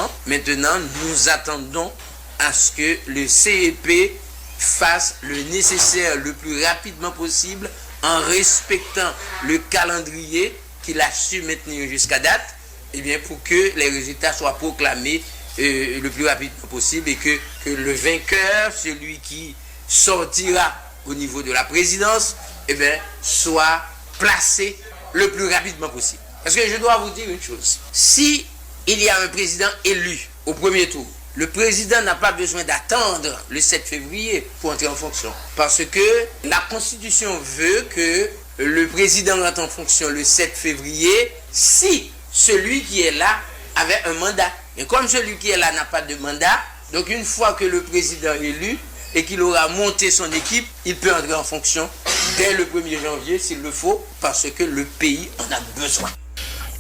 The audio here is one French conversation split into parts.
gouvernement. Maintenant, nous attendons à ce que le CEP fasse le nécessaire le plus rapidement possible en respectant le calendrier qu'il a su maintenir jusqu'à date, eh bien, pour que les résultats soient proclamés le plus rapidement possible et que le vainqueur, celui qui sortira au niveau de la présidence, eh bien, soit placé le plus rapidement possible. Parce que je dois vous dire une chose. Si il y a un président élu au premier tour, le président n'a pas besoin d'attendre le 7 février pour entrer en fonction. Parce que la Constitution veut que le président rentre en fonction le 7 février si celui qui est là avait un mandat. Et comme celui qui est là n'a pas de mandat, donc une fois que le président est élu et qu'il aura monté son équipe, il peut entrer en fonction dès le 1er janvier s'il le faut, parce que le pays en a besoin.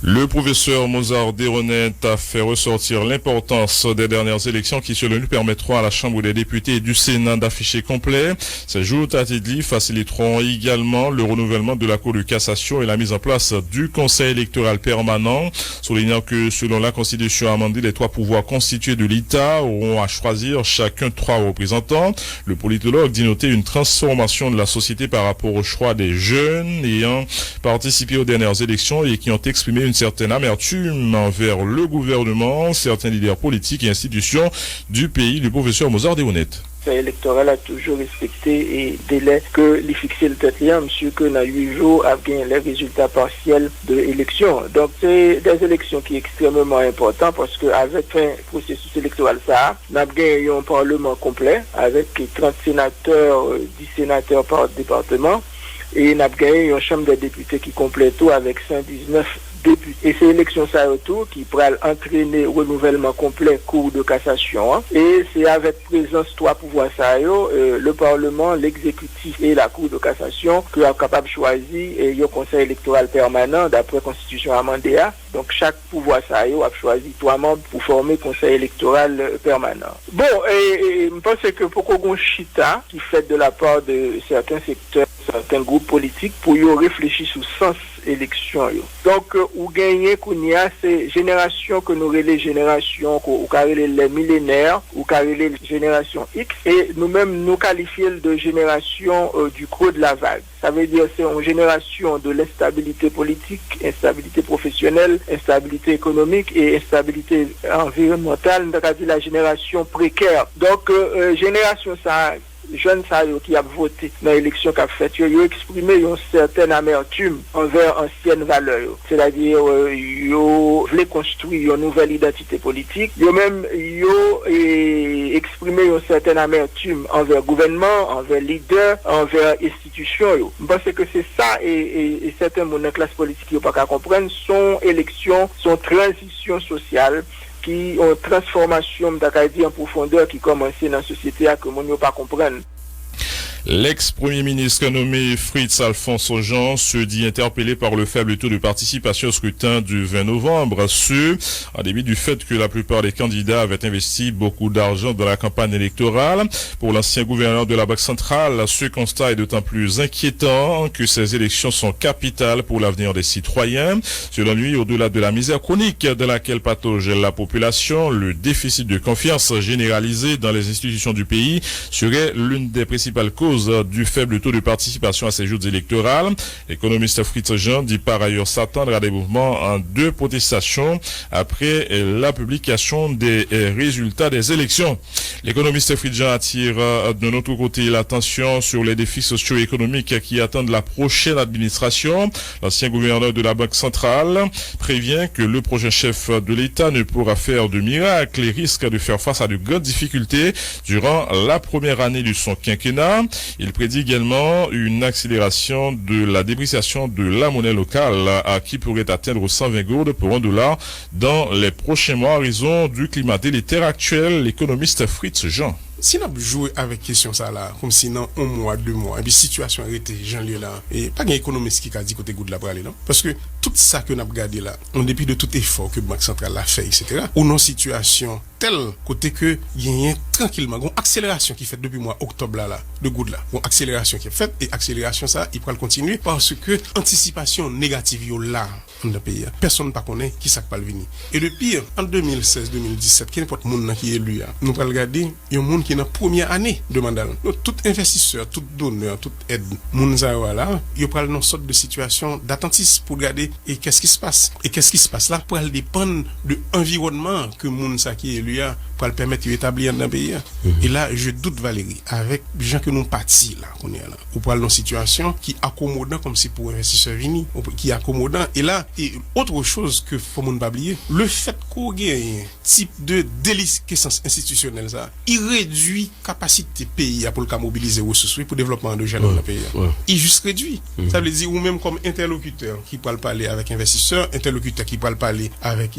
Le professeur Mozart Desronette a fait ressortir l'importance des dernières élections qui, selon lui, permettront à la Chambre des députés et du Sénat d'afficher complet. Ces jours Tatidli faciliteront également le renouvellement de la Cour de cassation et la mise en place du Conseil électoral permanent, soulignant que, selon la Constitution amendée, les 3 pouvoirs constitués de l'État auront à choisir chacun 3 représentants. Le politologue dit noter une transformation de la société par rapport au choix des jeunes ayant participé aux dernières élections et qui ont exprimé une certaine amertume envers le gouvernement, certains leaders politiques et institutions du pays. Le professeur Mozart Desronette. Le Conseil électoral a toujours respecté et délai que les fixés le tête liant, monsieur, que dans 8 jours a gagné les résultats partiels de l'élection. Donc, c'est des élections qui sont extrêmement importantes parce qu'avec un processus électoral, ça, on a gagné un parlement complet avec 30 sénateurs, 10 sénateurs par département et on a gagné une chambre des députés qui complète tout avec 119 députés. Et c'est l'élection ça retour qui pourra entraîner renouvellement complet Cour de cassation. Hein. Et c'est avec présence 3 pouvoirs ça le Parlement, l'exécutif et la Cour de cassation qui est capable de choisir et le Conseil électoral permanent d'après la Constitution amendée. Donc chaque pouvoir ça a choisi 3 membres pour former Conseil électoral permanent. Bon, et je pense que pour qu'on chita qui fait de la part de certains secteurs, certains groupes politiques pour y réfléchir sur sens élection. Donc, ou gagner qu'on y a ces générations que nous relais générations, ou carré les millénaires, ou carré les générations X, et nous-mêmes nous qualifions de génération du creux de la vague. Ça veut dire c'est une génération de l'instabilité politique, instabilité professionnelle, instabilité économique et instabilité environnementale, c'est-à-dire la génération précaire. Donc, génération ça jeunes qui a voté dans l'élection qu'a fait, ils ont exprimé une certaine amertume envers anciennes valeurs. C'est-à-dire, ils voulaient construire une nouvelle identité politique. Ils ont même exprimé une certaine amertume envers le gouvernement, envers les leaders, envers les institutions. Je pense que c'est ça et certains de la classe politique qui n'ont pas qu'à comprendre, son élection, son transition sociale, qui ont transformation d'Acadie en profondeur qui commence dans la société à que nous ne pas comprendre. L'ex-premier ministre nommé Fritz Alphonse Jean se dit interpellé par le faible taux de participation au scrutin du 20 novembre, en dépit du fait que la plupart des candidats avaient investi beaucoup d'argent dans la campagne électorale. Pour l'ancien gouverneur de la Banque centrale, ce constat est d'autant plus inquiétant que ces élections sont capitales pour l'avenir des citoyens. Selon lui, au-delà de la misère chronique dans laquelle patauge la population, le déficit de confiance généralisé dans les institutions du pays serait l'une des principales causes du faible taux de participation à ces jours électorales. L'économiste Fritz Jean dit par ailleurs s'attendre à des mouvements en 2 protestations après la publication des résultats des élections. L'économiste Fritz Jean attire de notre côté l'attention sur les défis socio-économiques qui attendent la prochaine administration. L'ancien gouverneur de la Banque centrale prévient que le prochain chef de l'État ne pourra faire de miracle et risque de faire face à de grandes difficultés durant la première année de son quinquennat. Il prédit également une accélération de la dépréciation de la monnaie locale qui pourrait atteindre 120 gourdes pour $1 dans les prochains mois en raison du climat délétère actuel. L'économiste Fritz Jean. si on a joué avec question ça là, comme si dans 1 mois, 2 mois, et puis situation arrêtée, Jean-Lieu là, et pas un économiste qui a dit côté goût de la prale, non? Parce que tout ça que nous avons regardé là, en dépit de tout effort que la Banque centrale a fait, etc., ou non situation telle côté que il y a tranquillement une accélération qui est faite depuis le mois octobre là, de goût là, une accélération qui est faite, et accélération ça, il peut continuer parce que anticipation négative yo là dans le pays. Personne ne connaît qui ça va venir. Et le pire, en 2016-2017, qui n'importe monde qui est élu, nous allons regarder, il y a un monde qui est dans la première année de mandat. Tout investisseur, tout donneur, toute aide, moun ça là, il prend une sorte de situation d'attentisme pour regarder et qu'est-ce qui se passe. Et qu'est-ce qui se passe là pour aller dépendre de l'environnement que moun ça qui est élu pour le permettre d'établir dans le pays. Et là, je doute Valérie, avec les gens que nous partis là, qu'on est là, ou pour aller dans une situation qui est accommodant comme si pour investisseur vini, qui est accommodant. Et là, et autre chose que faut pas oublier, le fait qu'on ait un type de déliquescence institutionnelle ça, il réduit capacité pays pour le mobiliser ressources pour le développement de jeunes dans le pays. Il juste réduit. Ça veut dire ou même comme interlocuteur qui peut parler avec investisseurs, interlocuteur qui peut parler avec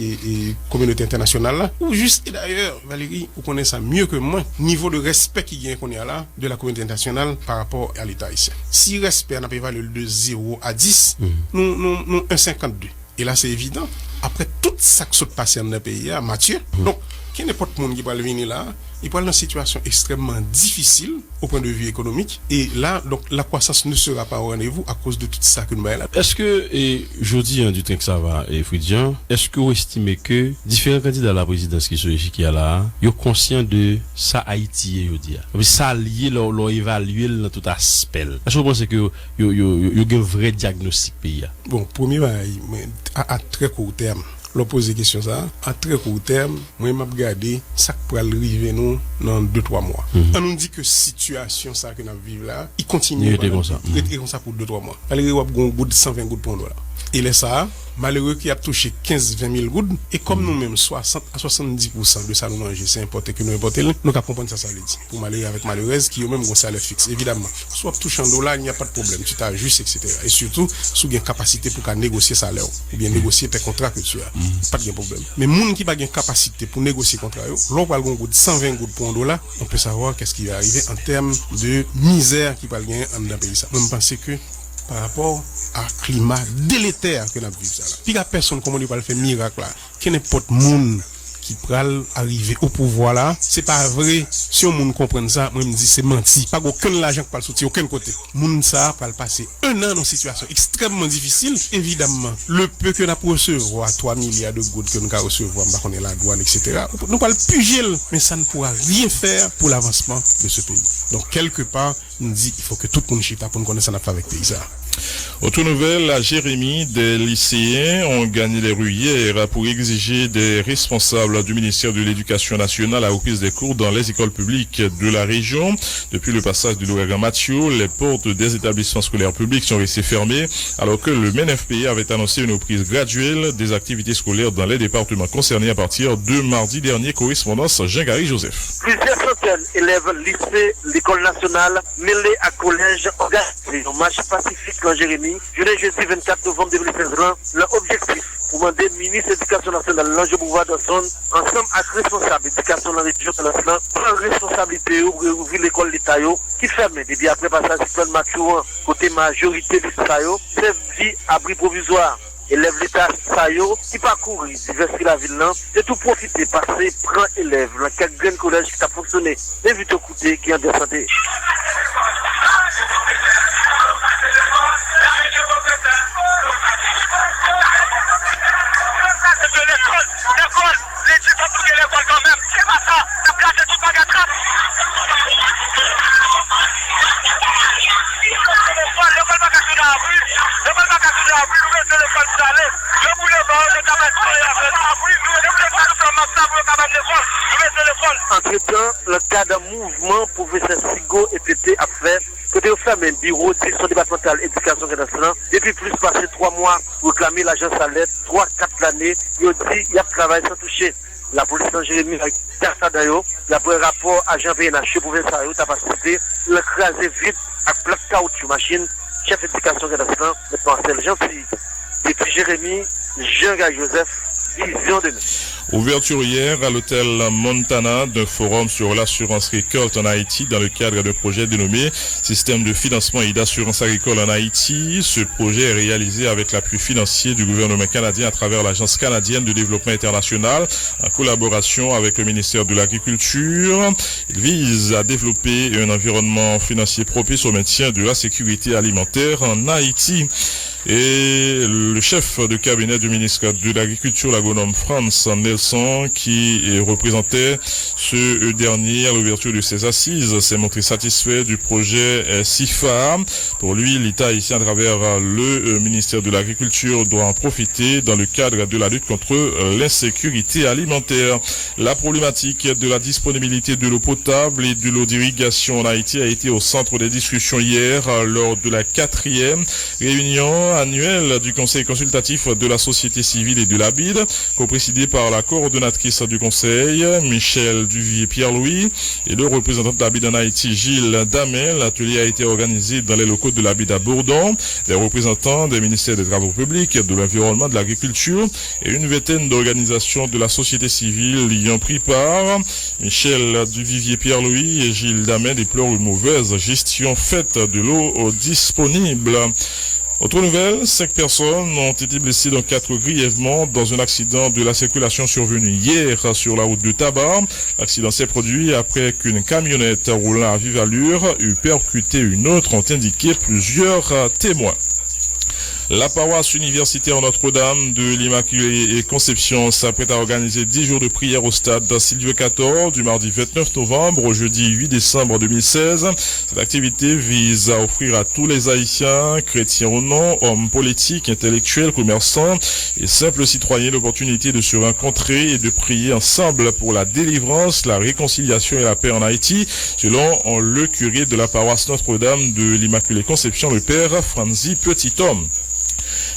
communauté internationale là, ou juste et d'ailleurs Valérie, vous connaissez ça mieux que moi, niveau de respect qui vient qu'on est là de la communauté internationale par rapport à l'État haïtien. Si respect on a évalué de 0 à 10, nous 1,52. Et là c'est évident, après tout ça qui se passe dans le pays, Mathieu, donc qui n'est pas tout le monde qui va venir là, il peut aller dans une situation extrêmement difficile au point de vue économique. Et là, donc, la croissance ne sera pas au rendez-vous à cause de tout ça que nous avons là. Est-ce que, et je dis du temps que ça va, et Fridjan, est-ce que vous estimez que différents candidats à la présidence qui sont ici là, ils sont conscients de ça Haïti, je dis. Ça lié, leur évaluer dans tout aspect. Est-ce que vous pensez que il y a un vrai diagnostic pays? Bon, premier, à très court terme. L'on pose des questions ça, à très court terme, moi je vais regarder ça pour arriver nous dans 2-3 mois. On nous dit que situation ça que nous vivons là, il continue comme ça. Comme ça pour 2-3 mois. Allez, on a un goût de 120 gouttes pour nous là. Et là ça, malheureux qui a touché 15-20 000 gouttes, et comme nous-mêmes 60 à 70% de ça nous manger, c'est importé que nous importer, nous qu'à comprendre ça dit. Pour malheureux avec malheureuse qui ont même un salaire fixe, évidemment. Soit touche en dollars, il n'y a pas de problème, tu t'ajustes, etc. Et surtout, sous une capacité pour qu'à négocier salaire, ou bien négocier tes contrats que tu as. Pas de problème. Mais moun qui n'a pas une capacité pour négocier contrat, l'on va avoir 120 gouttes pour $1, on peut savoir qu'est-ce qui va arriver en termes de misère qui va gagner en un pays ça. Moi, je pense que par rapport à climat délétère que nous vivons ça là. Puis il y a personne comme on va le faire miracle là. Que n'importe monde qui pral arriver au pouvoir là, c'est pas vrai. Si on monde comprend ça, moi me dit c'est menti. Pas aucun l'argent qui va sortir aucun côté. Monde ça va passer 1 an dans une situation extrêmement difficile. Évidemment, le peu que nous avons recevoir 3 milliards de gouttes que nous avons recevoir, on est la douane, etc. Nous pas le puger, mais ça ne pourra rien faire pour l'avancement de ce pays. Donc quelque part, nous dit il faut que tout le monde chita pour nous connaître ça n'a pas avec pays ça. Autre nouvelle, à Jérémy, des lycéens ont gagné les rues hier pour exiger des responsables du ministère de l'Éducation nationale la reprise des cours dans les écoles publiques de la région. Depuis le passage de l'ouragan Mathieu, les portes des établissements scolaires publics sont restées fermées, alors que le MNFPA avait annoncé une reprise graduelle des activités scolaires dans les départements concernés à partir de mardi dernier. Correspondance Jean-Gary Joseph. Plusieurs centaines d'élèves lycée, l'école nationale, mêlés à collège, organisés en marche pacifique en Jérémy, jeudi 24 novembre 2016. Leur objectif, pour demander ministre de l'Éducation nationale, l'Ange Bouvard Dawson, ensemble avec responsable d'éducation dans la région de la prendre responsabilité pour ouvrir l'école d'État qui ferme depuis après passage du plan Mathieu, côté majorité de l'État, servi abri provisoire. Élèves l'État Sayo qui parcourent diversifier la ville, de tout profiter, passer, prendre élèves dans quelques grands collèges qui a fonctionné, éviter au côté qui est en santé. Entre-temps, le cas d'un mouvement professeur Sigo et PT a fait côté au ferme un bureau direction départementale éducation nationale depuis plus passé 3 mois pour réclamer l'agence à l'aide 3-4 l'année. Il a dit il y a travaillé sans toucher. La police en Jérémy avec Tassadayo, d'après rapport à Jean PNH provincial, a participé, l'écrasé vite à plaque caoutchouc machine, chef d'éducation nationale, le Marcel Gentil. Depuis Jérémy, Jean-Gary Joseph, Vision de nous. Ouverture hier à l'hôtel Montana d'un forum sur l'assurance récolte en Haïti dans le cadre d'un projet dénommé Système de financement et d'assurance agricole en Haïti. Ce projet est réalisé avec l'appui financier du gouvernement canadien à travers l'Agence canadienne de développement international en collaboration avec le ministère de l'Agriculture. Il vise à développer un environnement financier propice au maintien de la sécurité alimentaire en Haïti. Et le chef de cabinet du ministre de l'Agriculture, l'agronome Franz Nelson, qui représentait ce dernier à l'ouverture de ses assises, s'est montré satisfait du projet SIFA. Pour lui, l'État haïtien, à travers le ministère de l'Agriculture, doit en profiter dans le cadre de la lutte contre l'insécurité alimentaire. La problématique de la disponibilité de l'eau potable et de l'eau d'irrigation en Haïti a été au centre des discussions hier lors de la 4e réunion annuel du Conseil consultatif de la société civile et de l'ABID, co-présidé par la coordonnatrice du Conseil, Michel Duvier-Pierre-Louis, et le représentant de l'ABID en Haïti, Gilles Damel. L'atelier a été organisé dans les locaux de l'ABID à Bourdon. Des représentants des ministères des Travaux publics, de l'Environnement, de l'Agriculture et une vingtaine d'organisations de la société civile y ont pris part. Michel Duvier-Pierre-Louis et Gilles Damel déplorent une mauvaise gestion faite de l'eau disponible. Autre nouvelle, 5 personnes ont été blessées, dont 4 grièvement, dans un accident de la circulation survenu hier sur la route de Tabar. L'accident s'est produit après qu'une camionnette roulant à vive allure eut percuté une autre, ont indiqué plusieurs témoins. La paroisse universitaire Notre-Dame de l'Immaculée Conception s'apprête à organiser 10 jours de prière au stade Sylvie XIV du mardi 29 novembre au jeudi 8 décembre 2016. Cette activité vise à offrir à tous les Haïtiens, chrétiens ou non, hommes politiques, intellectuels, commerçants et simples citoyens l'opportunité de se rencontrer et de prier ensemble pour la délivrance, la réconciliation et la paix en Haïti, selon le curé de la paroisse Notre-Dame de l'Immaculée Conception, le père Franzi Petit-Homme.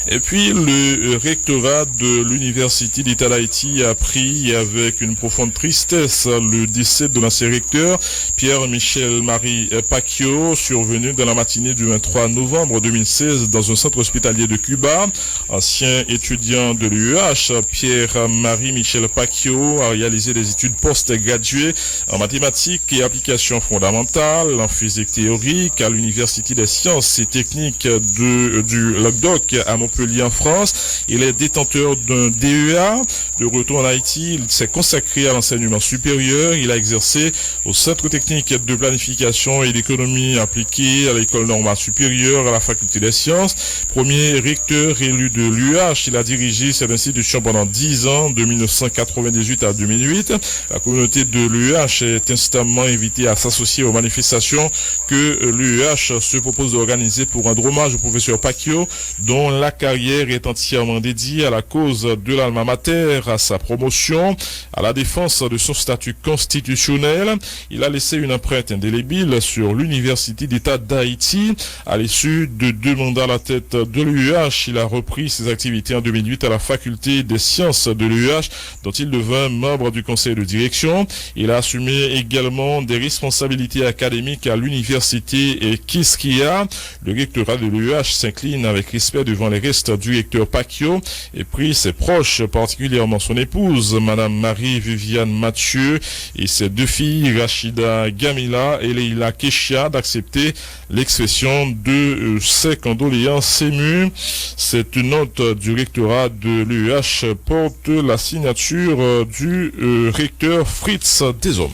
Et puis, le rectorat de l'Université d'État d'Haïti a appris avec une profonde tristesse le décès de l'ancien recteur Pierre-Michel-Marie Pacquiao, survenu dans la matinée du 23 novembre 2016 dans un centre hospitalier de Cuba. Ancien étudiant de l'UEH, Pierre-Marie Michel Pacquiao a réalisé des études post-graduées en mathématiques et applications fondamentales, en physique théorique à l'Université des sciences et techniques du Languedoc à Montpellier en France. Il est détenteur d'un DEA. De retour en Haïti, il s'est consacré à l'enseignement supérieur. Il a exercé au Centre technique de planification et d'économie appliquée à l'École normale supérieure à la Faculté des sciences. Premier recteur élu de l'UH, il a dirigé cette institution pendant 10 ans, de 1998 à 2008. La communauté de l'UH est instamment invitée à s'associer aux manifestations que l'UH se propose d'organiser pour rendre hommage au professeur Pacquiao, dont la carrière est entièrement dédiée à la cause de l'alma mater, à sa promotion, à la défense de son statut constitutionnel. Il a laissé une empreinte indélébile sur l'Université d'État d'Haïti. À l'issue de 2 mandats à la tête de l'UH, il a repris ses activités en 2008 à la Faculté des sciences de l'UH, dont il devint membre du conseil de direction. Il a assumé également des responsabilités académiques à l'Université Kiskia. Le rectorat de l'UH s'incline avec respect devant les restes du recteur Pacquiao et prie ses proches, particulièrement son épouse, Madame Marie-Viviane Mathieu, et ses 2 filles, Rachida Gamila et Leila Keshia, d'accepter l'expression de ses condoléances émues. Cette note du rectorat de l'UH porte la signature du recteur Fritz Desom.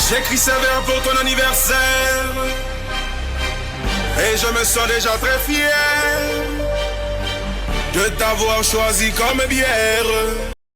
J'écris ce vers pour ton anniversaire et je me sens déjà très fier de t'avoir choisi comme bière.